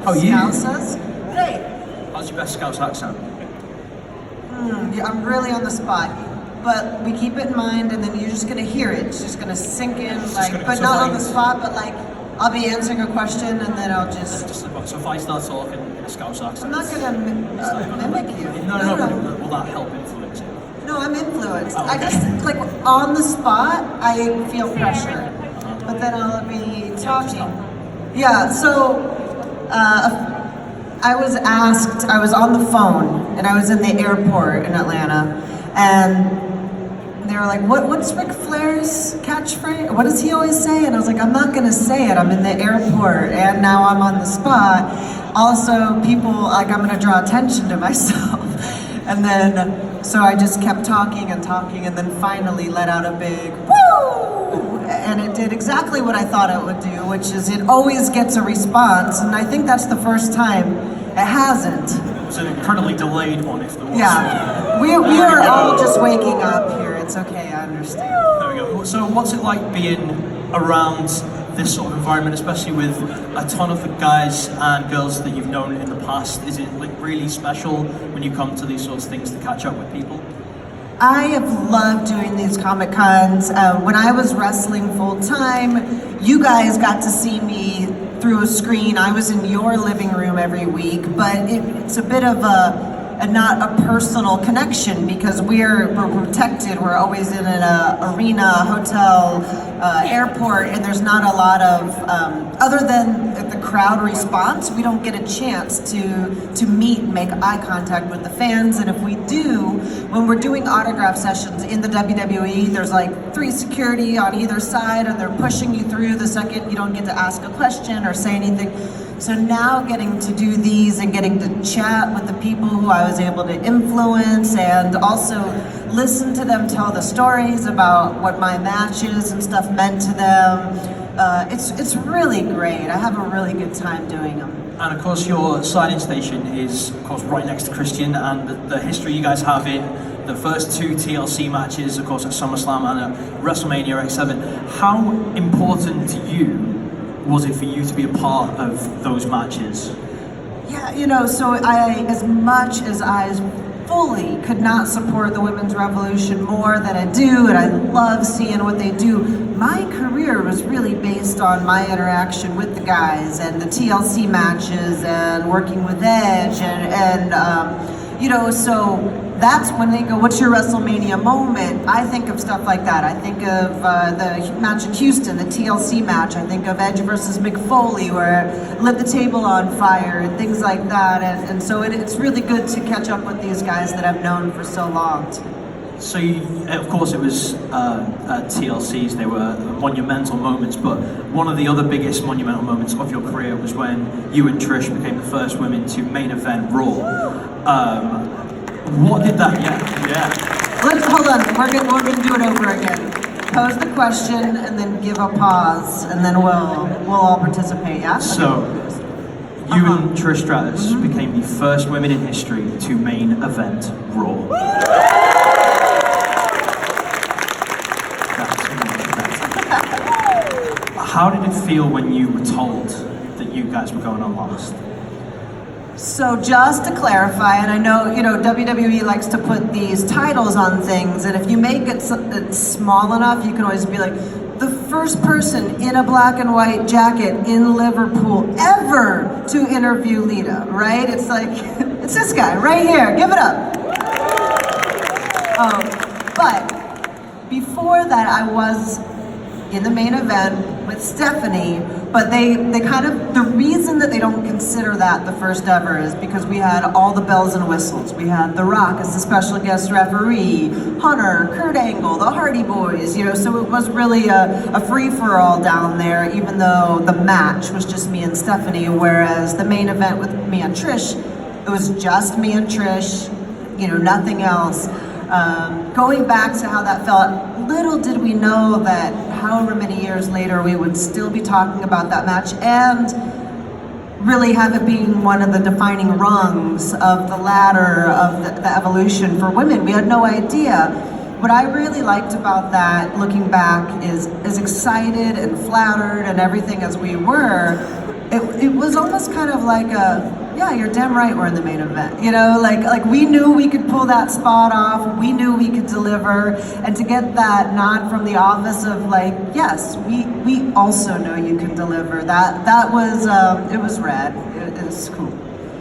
Oh, you? Scousers. Great. How's your best Scouse accent? Yeah, I'm really on the spot. But we keep it in mind, and then you're just gonna hear it. It's just gonna sink in, but not on the spot, but like, I'll be answering a question, and then I'll just So if I start talking in a Scouse accent... I'm not gonna mimic you. No. Will that help influence it? No, I'm influenced. Oh, okay. I just, like, on the spot, I feel pressure. But then I'll be talking. Yeah, so I was asked, I was on the phone, and I was in the airport in Atlanta, and they were like, what's Ric Flair's catchphrase? What does he always say? And I was like, I'm not gonna say it, I'm in the airport, and now I'm on the spot. Also, people, like, I'm gonna draw attention to myself. And then, so I just kept talking, and then finally let out a big, woo! And it did exactly what I thought it would do, which is it always gets a response, and I think that's the first time it hasn't. It's an incredibly delayed one if there was. Yeah, we are all just waking up here. It's okay, I understand. There we go. So what's it like being around this sort of environment, especially with a ton of the guys and girls that you've known in the past? Is it like really special when you come to these sorts of things to catch up with people? I have loved doing these Comic Cons. When I was wrestling full time, you guys got to see me through a screen. I was in your living room every week, but it's a bit of not a personal connection because we're protected. We're always in an arena, hotel, airport, and there's not a lot of, other than the crowd response, we don't get a chance to meet and make eye contact with the fans. And if we do, when we're doing autograph sessions in the WWE, there's like 3 security on either side, and they're pushing you through the second you don't get to ask a question or say anything. So now getting to do these and getting to chat with the people who I was able to influence and also listen to them tell the stories about what my matches and stuff meant to them. It's really great. I have a really good time doing them. And of course your signing station is of course right next to Christian, and the history you guys have in the first 2 TLC matches, of course at SummerSlam and at WrestleMania X7. How important to you was it for you to be a part of those matches? Yeah, so as much as I fully could not support the women's revolution more than I do, and I love seeing what they do, my career was really based on my interaction with the guys and the TLC matches and working with Edge so that's when they go, what's your WrestleMania moment? I think of stuff like that. I think of the match in Houston, the TLC match. I think of Edge versus Mick Foley, where I lit the table on fire and things like that. And so it's really good to catch up with these guys that I've known for so long. So of course it was TLCs, they were monumental moments, but one of the other biggest monumental moments of your career was when you and Trish became the first women to main event Raw. What did that, yeah. Let's, hold on, we're gonna do it over again. Pose the question and then give a pause, and then we'll all participate, yeah? So, you and Trish Stratus became the first women in history to main event Raw. How did it feel when you were told that you guys were going on last? So just to clarify, and I know, WWE likes to put these titles on things, and if you make it small enough, you can always be like, the first person in a black and white jacket in Liverpool ever to interview Lita, right? It's like, it's this guy right here, give it up. But before that, I was in the main event with Stephanie, but they kind of, the reason that they don't consider that the first ever is because we had all the bells and whistles. We had The Rock as the special guest referee, Hunter, Kurt Angle, the Hardy Boys, so it was really a free-for-all down there, even though the match was just me and Stephanie, whereas the main event with me and Trish, it was just me and Trish, nothing else. Going back to how that felt, little did we know that however many years later we would still be talking about that match and really have it being one of the defining rungs of the ladder of the evolution for women. We had no idea. What I really liked about that, looking back, is as excited and flattered and everything as we were, it was almost kind of like yeah, you're damn right we're in the main event. You know, like we knew we could pull that spot off. We knew we could deliver, and to get that nod from the office of like, yes, we also know you can deliver. That was it was rad. It was cool.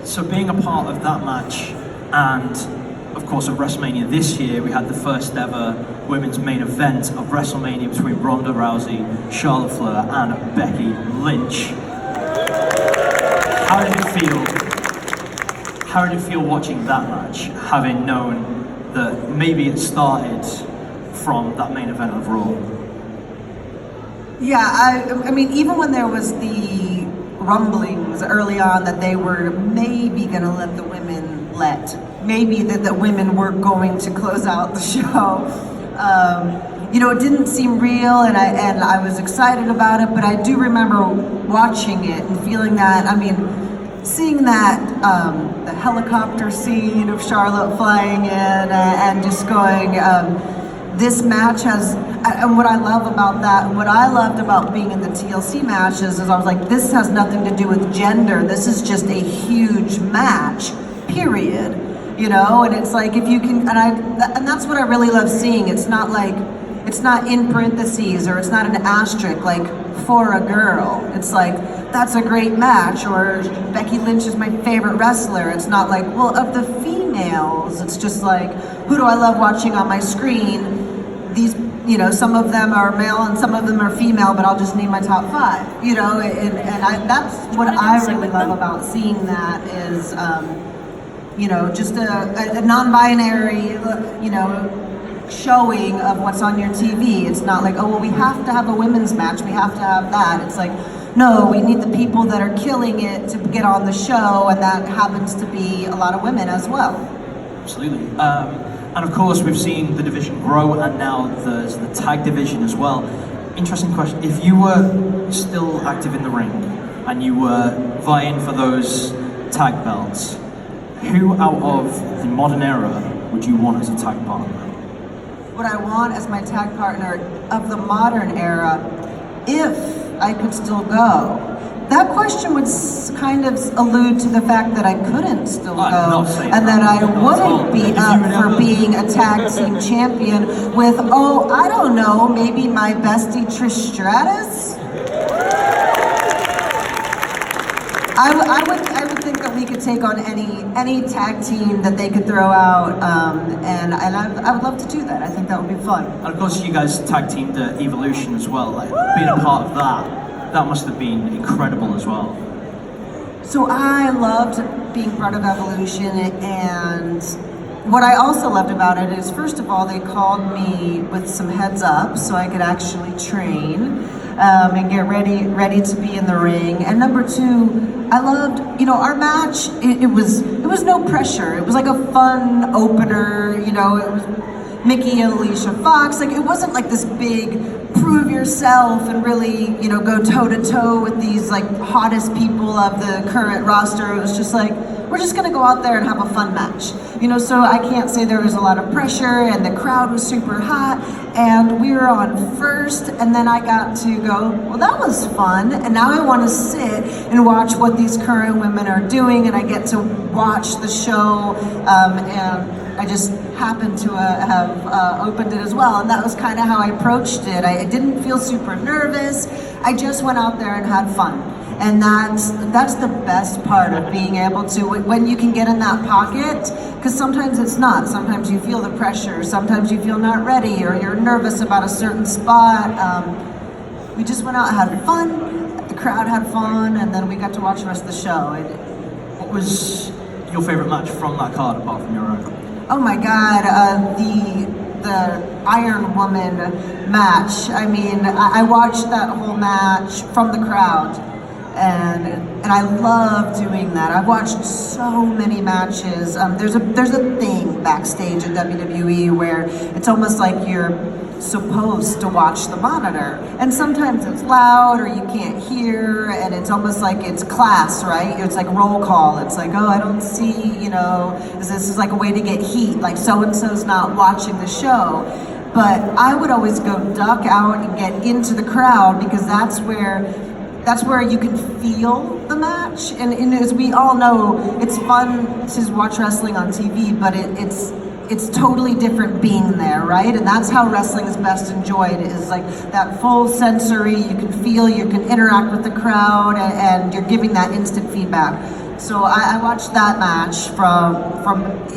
So being a part of that match, and of course at WrestleMania this year, we had the first ever women's main event of WrestleMania between Ronda Rousey, Charlotte Flair, and Becky Lynch. How did it feel? How did it feel watching that match, having known that maybe it started from that main event of Raw? Yeah, I mean, even when there was the rumblings early on that they were maybe going to let the women maybe that the women were going to close out the show. You know, it didn't seem real, and I was excited about it, but I do remember watching it and feeling that, I mean, seeing that, the helicopter scene of Charlotte flying in and just going, this match has, and what I love about that, what I loved about being in the TLC matches is I was like, this has nothing to do with gender, this is just a huge match, period. You know, and it's like if you can, and that's what I really love seeing. It's not like, it's not in parentheses or it's not an asterisk like for a girl. It's like, that's a great match, or Becky Lynch is my favorite wrestler. It's not like, well, of the females, it's just like, who do I love watching on my screen? These, you know, some of them are male and some of them are female, but I'll just name my top 5, you know, and that's what I really love about seeing that is, you know, just a non-binary, you know, showing of what's on your TV. It's not like, oh, well, we have to have a women's match, we have to have that. It's like, no, we need the people that are killing it to get on the show, and that happens to be a lot of women as well. Absolutely. And of course, we've seen the division grow, and now there's the tag division as well. Interesting question. If you were still active in the ring, and you were vying for those tag belts, who out of the modern era would you want as a tag partner? What I want as my tag partner of the modern era, if I could still go. That question would kind of allude to the fact that I couldn't still go, and that I wouldn't be up for being a tag team champion with, oh, I don't know, maybe my bestie Trish Stratus? I would think that we could take on any tag team that they could throw out, and I would love to do that. I think that would be fun. And of course, you guys tag teamed Evolution as well. Like being a part of that must have been incredible as well. So I loved being part of Evolution, and what I also loved about it is, first of all, they called me with some heads up so I could actually train and get ready to be in the ring. And number 2, I loved, you know, our match. It was no pressure. It was like a fun opener. You know, it was Mickey and Alicia Fox. Like, it wasn't like this big prove yourself and really, you know, go toe to toe with these like hottest people of the current roster. It was just like, we're just gonna go out there and have a fun match. You know, so I can't say there was a lot of pressure, and the crowd was super hot, and we were on first, and then I got to go, well, that was fun, and now I wanna sit and watch what these current women are doing, and I get to watch the show, and I just happened to have opened it as well, and that was kind of how I approached it. I didn't feel super nervous. I just went out there and had fun, and that's the best part of being able to, when you can get in that pocket, because sometimes it's not. Sometimes you feel the pressure. Sometimes you feel not ready, or you're nervous about a certain spot. We just went out and had fun. The crowd had fun, and then we got to watch the rest of the show. What was your favorite match from that card, apart from your own? Oh my God, the Iron Woman match. I mean, I watched that whole match from the crowd, and I love doing that. I've watched so many matches. There's a thing backstage at WWE where it's almost like you're supposed to watch the monitor, and sometimes it's loud or you can't hear, and it's almost like it's class, right? It's like roll call. It's like, oh, I don't see, you know, this is like a way to get heat, like so-and-so's not watching the show. But I would always go duck out and get into the crowd, because that's where that's where you can feel the match. And as we all know, it's fun to watch wrestling on TV, but it's totally different being there, right? And that's how wrestling is best enjoyed, is like that full sensory, you can feel, you can interact with the crowd, and you're giving that instant feedback. So I watched that match from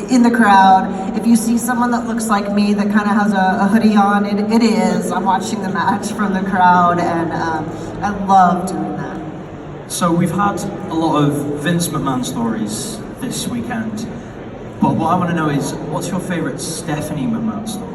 in the crowd. If you see someone that looks like me that kind of has a hoodie on, it is. I'm watching the match from the crowd, and I love doing that. So we've had a lot of Vince McMahon stories this weekend, but what I want to know is, what's your favorite Stephanie McMahon story?